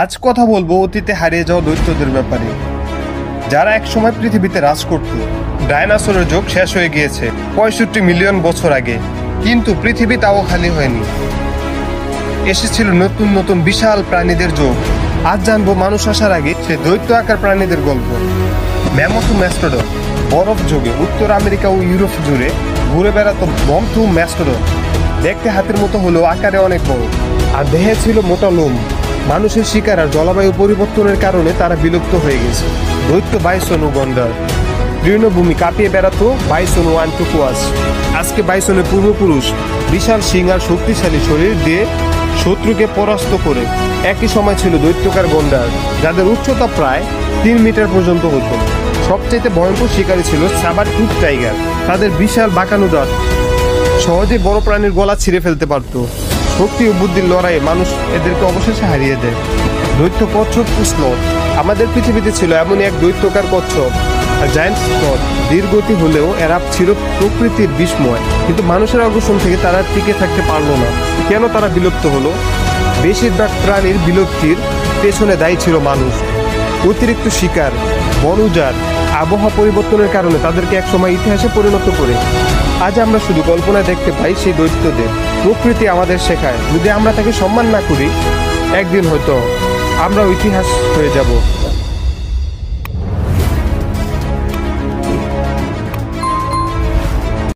আজ কথা বলবো অতীতে হারিয়ে যাওয়া দৈত্যদের ব্যাপারে, যারা একসময় পৃথিবীতে রাজ করত। ডাইনোসরের যুগ শেষ হয়ে গিয়েছে 65 মিলিয়ন বছর আগে, কিন্তু পৃথিবী তাও খালি হয়নি। এসেছিল নতুন নতুন বিশাল প্রাণীদের যুগ। আজ জানবো মানুষ আসার আগে সে দৈত্য আকার প্রাণীদের গল্প। ম্যামথু ম্যাস্টোডন বরফ যুগে উত্তর আমেরিকা ও ইউরোপ জুড়ে ঘুরে বেড়াতো মমথু ম্যাস্টোডন। দেখতে হাতের মতো হলেও আকারে অনেক বড়, আর দেহে ছিল মোটা লোম। মানুষের শিকার আর জলবায়ু পরিবর্তনের কারণে তারা বিলুপ্ত হয়ে গেছে। দৈত্য বাইসন ও গন্ডার তৃণভূমি কাঁপিয়ে বেড়াতো বাইসন ও আন্টুকুয়াস। আজকে বাইসনের পূর্বপুরুষ বিশাল সিং আর শক্তিশালী শরীর দিয়ে শত্রুকে পরাস্ত করে। একই সময় ছিল দৈত্যকার গন্ডার, যাদের উচ্চতা প্রায় 3 মিটার পর্যন্ত হতো। সবচেয়ে ভয়ঙ্কর শিকারী ছিল সাবার টুথ টাইগার। তাদের বিশাল বাঁকানো দাঁত সহজে বড় প্রাণীর গলা ছিঁড়ে ফেলতে পারত। শক্তি ও বুদ্ধির লড়াইয়ে মানুষ এদেরকে অবশেষে হারিয়ে দেয়। দৈত্য কচ্ছপ স্লথ আমাদের পৃথিবীতে ছিল এমনই এক দৈত্যকার কচ্ছপ, জায়ান্ট স্লথ। দীর্ঘতি হলেও এরা ছিল প্রকৃতির বিস্ময়, কিন্তু মানুষের আকর্ষণ থেকে তারা টিকে থাকতে পারলো না। কেন তারা বিলুপ্ত হলো? বেশিরভাগ প্রাণীর বিলুপ্তির পেছনে দায়ী ছিল মানুষ। অতিরিক্ত শিকার, বন উজাড়, আবহাওয়া পরিবর্তনের কারণে তাদেরকে একসময় ইতিহাসে পরিণত করে। আজ আমরা শুধু কল্পনায় দেখতে পাই সেই দৈত্যদের। প্রকৃতি আমাদের শেখায়, যদি আমরা তাকে সম্মান না করি, একদিন হয়তো আমরা ইতিহাস হয়ে যাব।